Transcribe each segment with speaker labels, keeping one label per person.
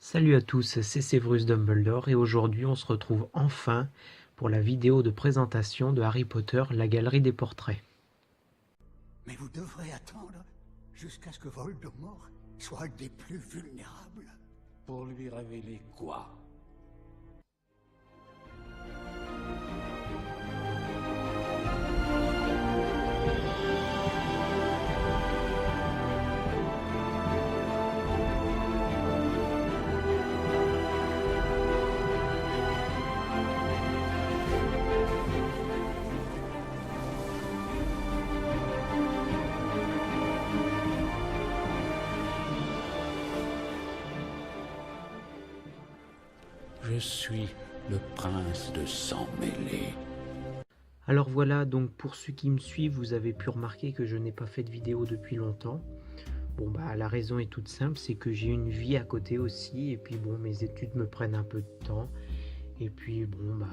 Speaker 1: Salut à tous, c'est Severus Dumbledore et aujourd'hui on se retrouve enfin pour la vidéo de présentation de Harry Potter, la galerie des portraits.
Speaker 2: Mais vous devrez attendre jusqu'à ce que Voldemort soit des plus vulnérables.
Speaker 3: Pour lui révéler quoi? Je suis le prince de sang mêlé.
Speaker 1: Alors voilà, donc pour ceux qui me suivent, vous avez pu remarquer que je n'ai pas fait de vidéo depuis longtemps. Bon bah la raison est toute simple, c'est que j'ai une vie à côté aussi et puis bon mes études me prennent un peu de temps. Et puis bon bah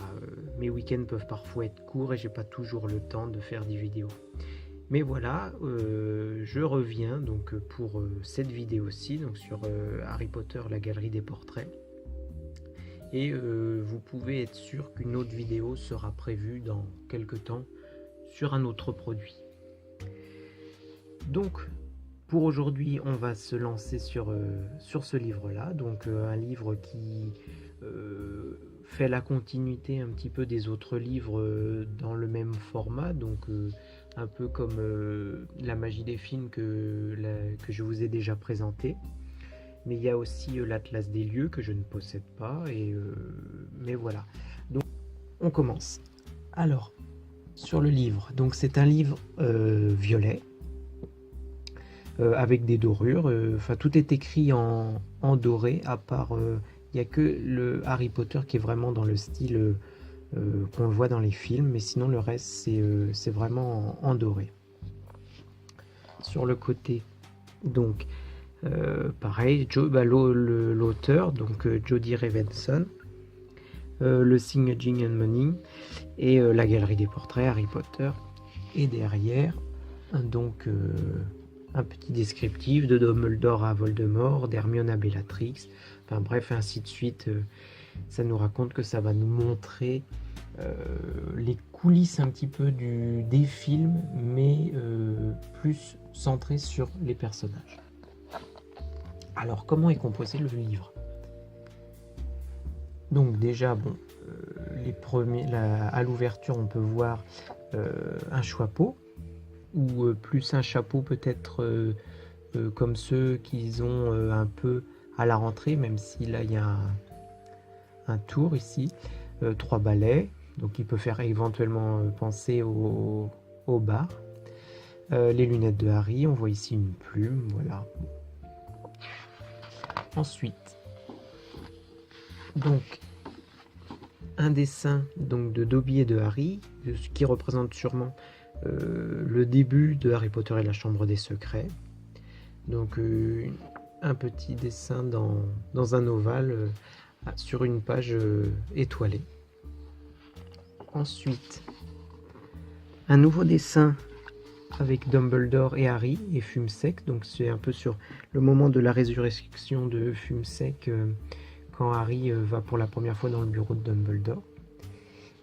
Speaker 1: mes week-ends peuvent parfois être courts et j'ai pas toujours le temps de faire des vidéos. Mais voilà, je reviens donc pour cette vidéo-ci, donc sur Harry Potter, la galerie des portraits. Et vous pouvez être sûr qu'une autre vidéo sera prévue dans quelques temps sur un autre produit. Donc pour aujourd'hui, on va se lancer sur ce livre-là, donc un livre qui fait la continuité un petit peu des autres livres dans le même format, donc un peu comme la magie des films que je vous ai déjà présenté. Mais il y a aussi l'Atlas des lieux que je ne possède pas, mais voilà. Donc on commence. Alors, sur le livre, donc c'est un livre violet, avec des dorures, enfin tout est écrit en doré, à part, il n'y a que le Harry Potter qui est vraiment dans le style qu'on le voit dans les films, mais sinon le reste c'est vraiment en doré. Sur le côté, donc, pareil, l'auteur, donc Jodie Revenson, le signe Jing and Money et la galerie des portraits Harry Potter. Et derrière, donc un petit descriptif de Dumbledore à Voldemort, d'Hermione à Bellatrix, enfin bref, ainsi de suite. Ça nous raconte que ça va nous montrer les coulisses un petit peu des films, mais plus centré sur les personnages. Alors, comment est composé le livre? Donc déjà, bon, à l'ouverture, on peut voir un chapeau, ou plus un chapeau peut-être comme ceux qu'ils ont un peu à la rentrée, même si là, il y a un tour ici, 3 balais, donc il peut faire éventuellement penser au bar. Les lunettes de Harry, on voit ici une plume, voilà. Ensuite, donc un dessin donc de Dobby et de Harry, ce qui représente sûrement le début de Harry Potter et la Chambre des Secrets. Donc un petit dessin dans un ovale sur une page étoilée. Ensuite, un nouveau dessin avec Dumbledore et Harry et Fumsec, donc c'est un peu sur le moment de la résurrection de Fumsec quand Harry va pour la première fois dans le bureau de Dumbledore.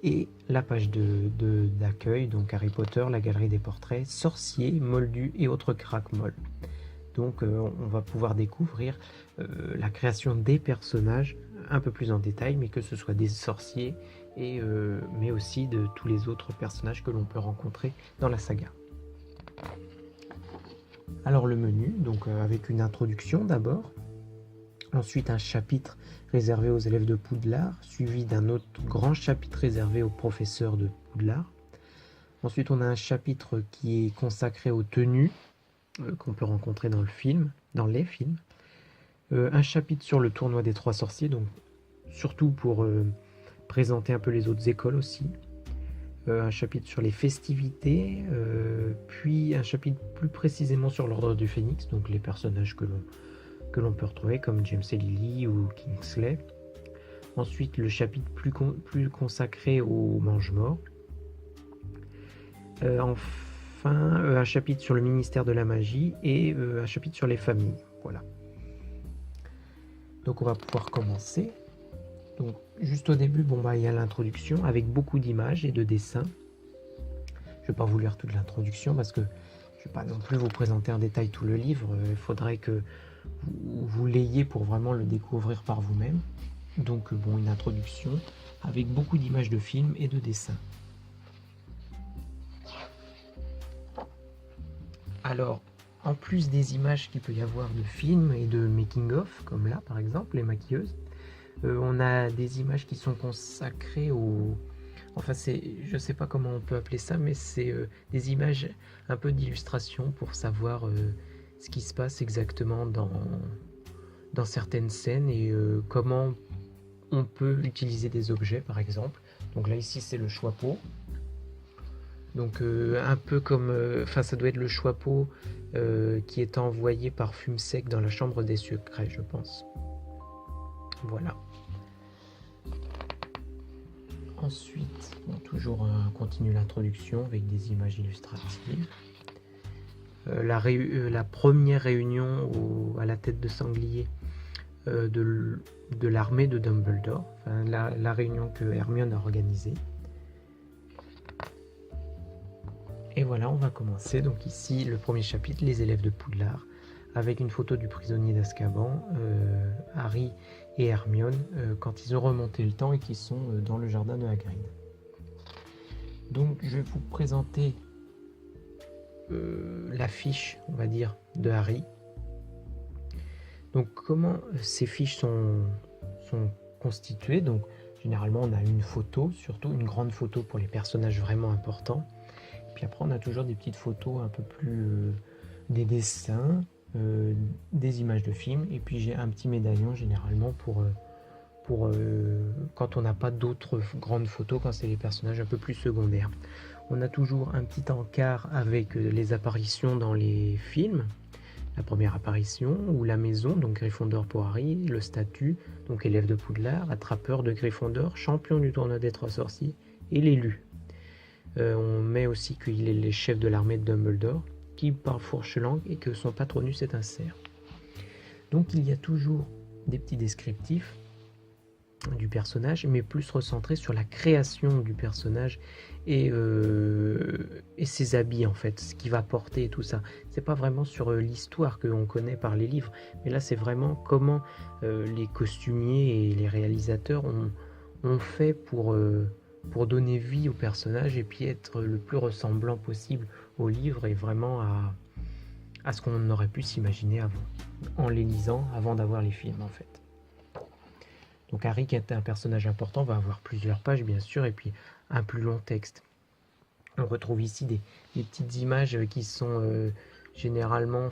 Speaker 1: Et la page d'accueil, donc Harry Potter, la galerie des portraits, sorciers, moldus et autres craquemolles. Donc on va pouvoir découvrir la création des personnages un peu plus en détail, mais que ce soit des sorciers, mais aussi de tous les autres personnages que l'on peut rencontrer dans la saga. Alors le menu, donc avec une introduction d'abord, ensuite un chapitre réservé aux élèves de Poudlard, suivi d'un autre grand chapitre réservé aux professeurs de Poudlard. Ensuite on a un chapitre qui est consacré aux tenues qu'on peut rencontrer dans les films. Un chapitre sur le tournoi des 3 sorciers, donc surtout pour présenter un peu les autres écoles aussi. Un chapitre sur les festivités, puis un chapitre plus précisément sur l'ordre du Phénix, donc les personnages que l'on peut retrouver comme James et Lily ou Kingsley. Ensuite le chapitre plus consacré aux Mange-Morts. Enfin un chapitre sur le ministère de la magie et un chapitre sur les familles. Voilà. Donc on va pouvoir commencer. Donc juste au début, il y a l'introduction avec beaucoup d'images et de dessins. Je ne vais pas vous lire toute l'introduction parce que je ne vais pas non plus vous présenter en détail tout le livre. Il faudrait que vous l'ayez pour vraiment le découvrir par vous-même. Donc une introduction avec beaucoup d'images de films et de dessins. Alors, en plus des images qu'il peut y avoir de films et de making-of, comme là par exemple, les maquilleuses, on a des images qui sont consacrées au... Enfin, je ne sais pas comment on peut appeler ça, mais c'est des images un peu d'illustration pour savoir ce qui se passe exactement dans certaines scènes et comment on peut utiliser des objets, par exemple. Donc là, ici, c'est le choix-peau. Donc un peu comme... ça doit être le choix-peau qui est envoyé par Fumsec dans la chambre des secrets, je pense. Voilà. Ensuite, toujours continue l'introduction avec des images illustratives. La première réunion à la tête de sanglier de l'armée de Dumbledore, la réunion que Hermione a organisée. Et voilà, on va commencer. Donc ici, le premier chapitre, les élèves de Poudlard, avec une photo du prisonnier d'Azkaban, Harry et Hermione, quand ils ont remonté le temps et qu'ils sont dans le jardin de Hagrid. Donc je vais vous présenter la fiche, on va dire, de Harry. Donc comment ces fiches sont constituées. Donc généralement on a une photo, surtout une grande photo pour les personnages vraiment importants. Puis après on a toujours des petites photos un peu plus des dessins, des images de films, et puis j'ai un petit médaillon généralement pour quand on n'a pas d'autres grandes photos, quand c'est les personnages un peu plus secondaires. On a toujours un petit encart avec les apparitions dans les films. La première apparition, ou la maison, donc Gryffondor pour Harry, le statut, donc élève de Poudlard, attrapeur de Gryffondor, champion du tournoi des trois sorciers, et l'élu. On met aussi qu'il est les chefs de l'armée de Dumbledore, qui parle fourche-langue et que son patronus est un cerf. Donc il y a toujours des petits descriptifs du personnage, mais plus recentrés sur la création du personnage et ses habits en fait, ce qu'il va porter et tout ça. C'est pas vraiment sur l'histoire que l'on connaît par les livres, mais là c'est vraiment comment les costumiers et les réalisateurs ont fait pour donner vie au personnage et puis être le plus ressemblant possible au livre et vraiment à ce qu'on aurait pu s'imaginer avant, en les lisant avant d'avoir les films en fait. Donc Harry, qui est un personnage important, va avoir plusieurs pages bien sûr et puis un plus long texte. On retrouve ici des petites images qui sont généralement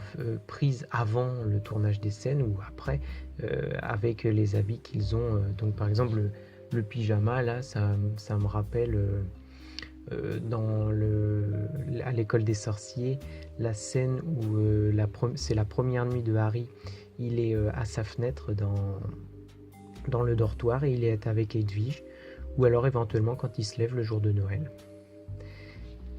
Speaker 1: prises avant le tournage des scènes ou après avec les habits qu'ils ont. Donc par exemple le pyjama là, ça me rappelle à l'école des sorciers la scène où c'est la première nuit de Harry. Il est à sa fenêtre dans le dortoir et il est avec Hedwig, ou alors éventuellement quand il se lève le jour de Noël.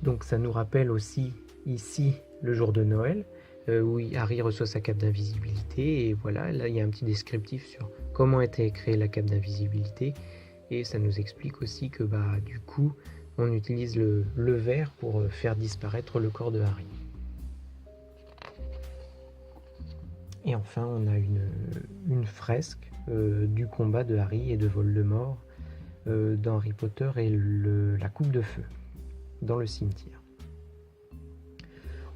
Speaker 1: Donc ça nous rappelle aussi ici le jour de Noël où Harry reçoit sa cape d'invisibilité et voilà, là il y a un petit descriptif sur comment a été créée la cape d'invisibilité et ça nous explique aussi que du coup on utilise le verre pour faire disparaître le corps de Harry. Et enfin on a une fresque du combat de Harry et de Voldemort dans Harry Potter et la coupe de feu dans le cimetière.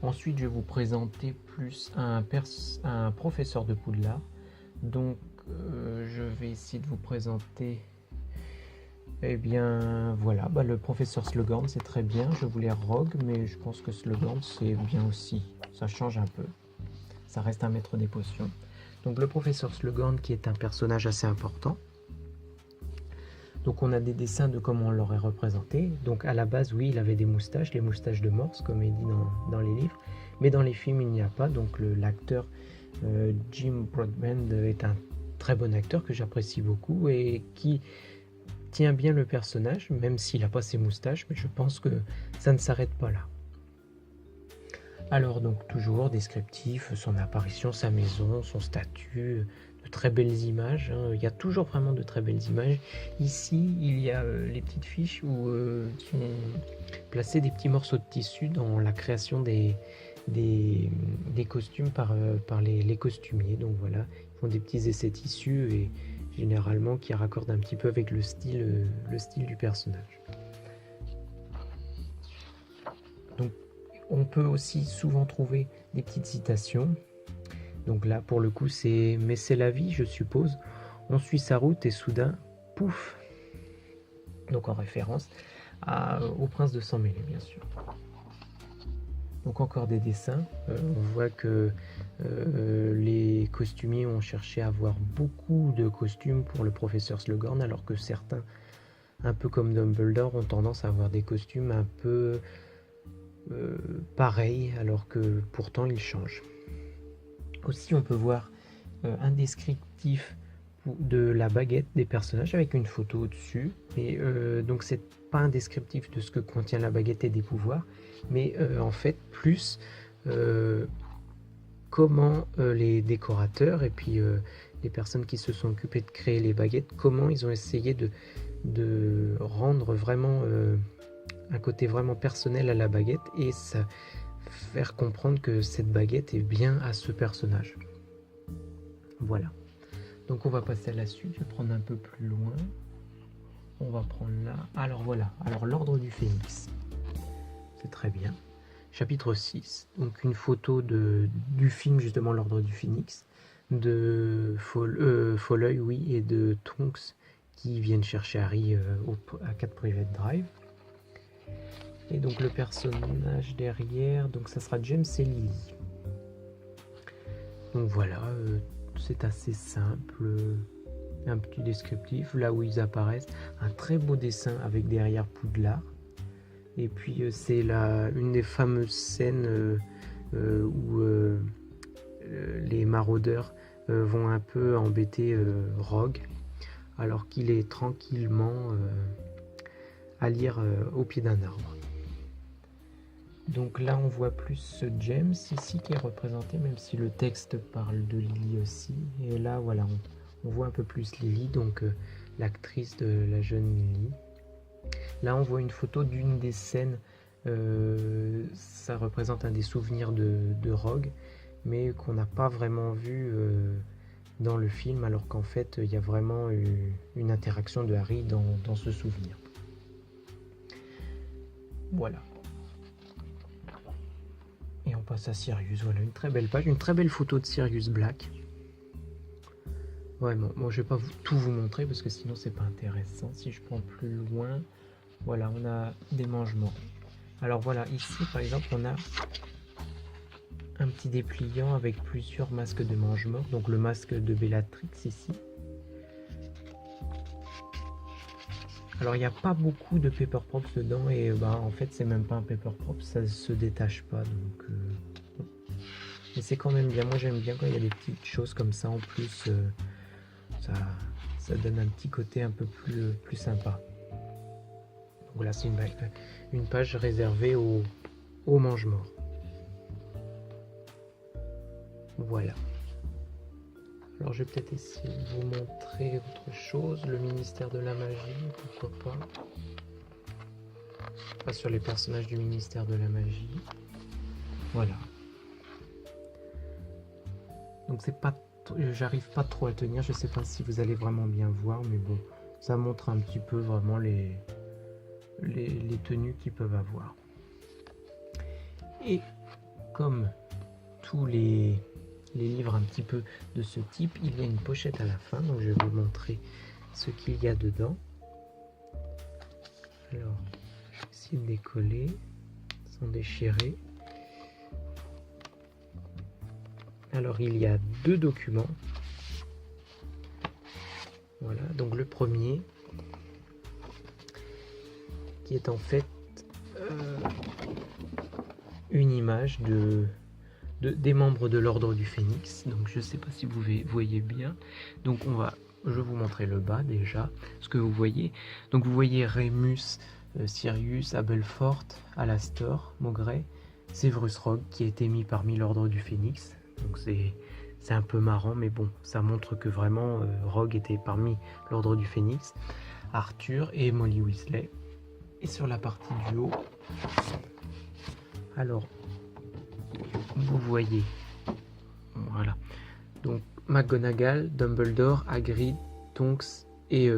Speaker 1: Ensuite, je vais vous présenter plus un professeur de Poudlard. Donc, je vais essayer de vous présenter. Eh bien, voilà, le professeur Slughorn, c'est très bien. Je voulais Rogue, mais je pense que Slughorn, c'est bien aussi. Ça change un peu. Ça reste un maître des potions. Donc, le professeur Slughorn, qui est un personnage assez important. Donc on a des dessins de comment on l'aurait représenté. Donc à la base, oui, il avait des moustaches, les moustaches de Morse, comme est dit dans les livres. Mais dans les films, il n'y a pas. Donc l'acteur Jim Broadbent est un très bon acteur que j'apprécie beaucoup et qui tient bien le personnage, même s'il n'a pas ses moustaches. Mais je pense que ça ne s'arrête pas là. Alors donc toujours descriptif, son apparition, sa maison, son statut, très belles images, hein. Il y a toujours vraiment de très belles images. Ici, il y a les petites fiches où sont placés des petits morceaux de tissu dans la création des costumes par les costumiers. Donc voilà, ils font des petits essais tissus et généralement qui raccordent un petit peu avec le style du personnage. Donc on peut aussi souvent trouver des petites citations. Donc là pour le coup c'est « mais c'est la vie je suppose, on suit sa route et soudain, pouf !» Donc en référence au prince de Sang-Mêlé bien sûr. Donc encore des dessins, on voit que les costumiers ont cherché à avoir beaucoup de costumes pour le professeur Slughorn, alors que certains, un peu comme Dumbledore, ont tendance à avoir des costumes un peu pareils, alors que pourtant ils changent. Aussi on peut voir un descriptif de la baguette des personnages avec une photo au-dessus, et donc c'est pas un descriptif de ce que contient la baguette et des pouvoirs, mais en fait plus comment les décorateurs et puis les personnes qui se sont occupées de créer les baguettes, comment ils ont essayé de rendre vraiment un côté vraiment personnel à la baguette et ça faire comprendre que cette baguette est bien à ce personnage. Voilà. Donc on va passer à la suite, je vais prendre un peu plus loin. On va prendre là. Alors voilà, alors l'ordre du Phénix. C'est très bien. Chapitre 6, donc une photo du film justement l'ordre du Phénix, de Folleuil oui, et de Tonks qui viennent chercher Harry à 4 Private Drive. Et donc le personnage derrière, donc ça sera James et Lily. Donc voilà, c'est assez simple, un petit descriptif, là où ils apparaissent, un très beau dessin avec derrière Poudlard. Et puis c'est une des fameuses scènes où les maraudeurs vont un peu embêter Rogue, alors qu'il est tranquillement à lire au pied d'un arbre. Donc là on voit plus ce James ici qui est représenté, même si le texte parle de Lily aussi. Et là voilà, on voit un peu plus Lily, donc l'actrice de la jeune Lily. Là on voit une photo d'une des scènes, ça représente un des souvenirs de Rogue, mais qu'on n'a pas vraiment vu dans le film, alors qu'en fait il y a vraiment une interaction de Harry dans ce souvenir. Voilà. Et on passe à Sirius, voilà une très belle page, une très belle photo de Sirius Black. Ouais, bon, je vais pas tout vous montrer parce que sinon c'est pas intéressant. Si je prends plus loin, voilà, on a des mange-morts. Alors voilà, ici par exemple on a un petit dépliant avec plusieurs masques de mange-morts, donc le masque de Bellatrix ici. Alors il n'y a pas beaucoup de paper props dedans et en fait c'est même pas un paper prop, ça se détache pas donc mais c'est quand même bien. Moi j'aime bien quand il y a des petites choses comme ça en plus, ça donne un petit côté un peu plus sympa. Donc voilà, c'est une page réservée aux mange-morts. Voilà. Alors je vais peut-être essayer de vous montrer autre chose, le ministère de la magie, pourquoi pas. Pas sur les personnages du ministère de la magie. Voilà. Donc c'est pas, j'arrive pas trop à tenir, je sais pas si vous allez vraiment bien voir, mais bon, ça montre un petit peu vraiment les tenues qu'ils peuvent avoir. Et comme tous les livres un petit peu de ce type, il y a une pochette à la fin, donc je vais vous montrer ce qu'il y a dedans. Alors, je vais essayer de décoller sans déchirer. Alors, il y a 2 documents. Voilà, donc le premier, qui est en fait une image des membres de l'ordre du Phénix. Donc je ne sais pas si vous voyez bien. Donc je vais vous montrer le bas déjà, ce que vous voyez. Donc vous voyez Remus, Sirius, Aberforth, Alastor, Maugrey, Severus Rogue qui a été mis parmi l'ordre du Phénix. Donc c'est c'est un peu marrant, mais bon, ça montre que vraiment Rogue était parmi l'Ordre du Phénix, Arthur et Molly Weasley. Et sur la partie du haut, alors, vous voyez, voilà, donc McGonagall, Dumbledore, Hagrid, Tonks et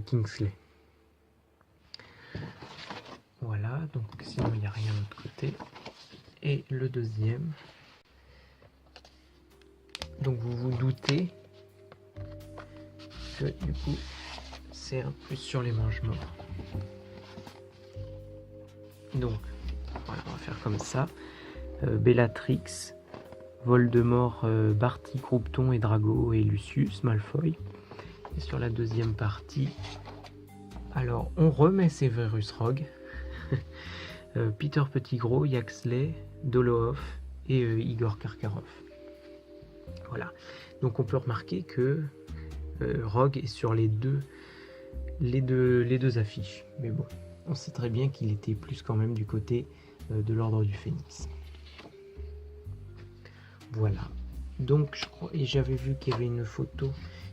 Speaker 1: Kingsley. Voilà, donc sinon il n'y a rien de l'autre côté. Et le deuxième, donc vous vous doutez que du coup c'est un plus sur les mange-morts. Donc voilà, on va faire comme ça. Bellatrix, Voldemort, Barty, Croupton et Drago et Lucius Malfoy. Et sur la deuxième partie, alors on remet Severus Rogue, Peter Pettigrew, Yaxley, Dolohov et Igor Karkaroff. Voilà, donc on peut remarquer que Rogue est sur les deux affiches. Mais bon, on sait très bien qu'il était plus quand même du côté de l'Ordre du Phénix. Voilà, donc je crois, et j'avais vu qu'il y avait une photo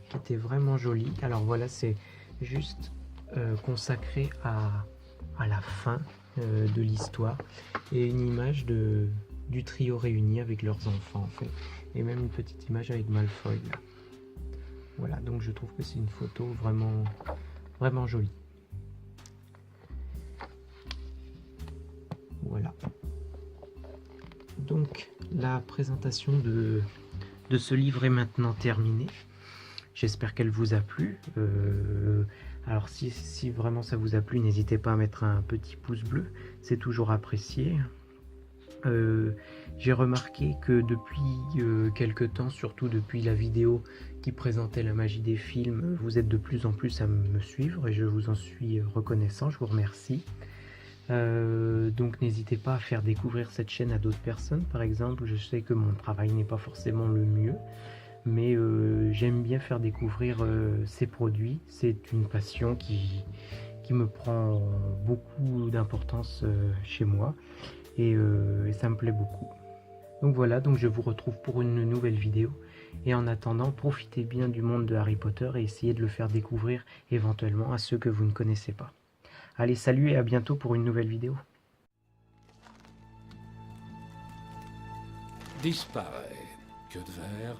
Speaker 1: qui était vraiment jolie. Alors voilà, c'est juste consacré à la fin de l'histoire et une image du trio réuni avec leurs enfants en fait, et même une petite image avec Malfoy là. Voilà, donc je trouve que c'est une photo vraiment jolie. Voilà, donc la présentation de ce livre est maintenant terminée. J'espère qu'elle vous a plu. Alors si vraiment ça vous a plu, n'hésitez pas à mettre un petit pouce bleu, c'est toujours apprécié. J'ai remarqué que depuis quelque temps, surtout depuis la vidéo qui présentait la magie des films, vous êtes de plus en plus à me suivre et je vous en suis reconnaissant, je vous remercie. Donc n'hésitez pas à faire découvrir cette chaîne à d'autres personnes. Par exemple, je sais que mon travail n'est pas forcément le mieux, mais j'aime bien faire découvrir ces produits. C'est une passion qui me prend beaucoup d'importance chez moi et ça me plaît beaucoup. Donc voilà, donc je vous retrouve pour une nouvelle vidéo et en attendant, profitez bien du monde de Harry Potter et essayez de le faire découvrir éventuellement à ceux que vous ne connaissez pas. Allez, salut et à bientôt pour une nouvelle vidéo.
Speaker 3: Disparaît. Que de verre.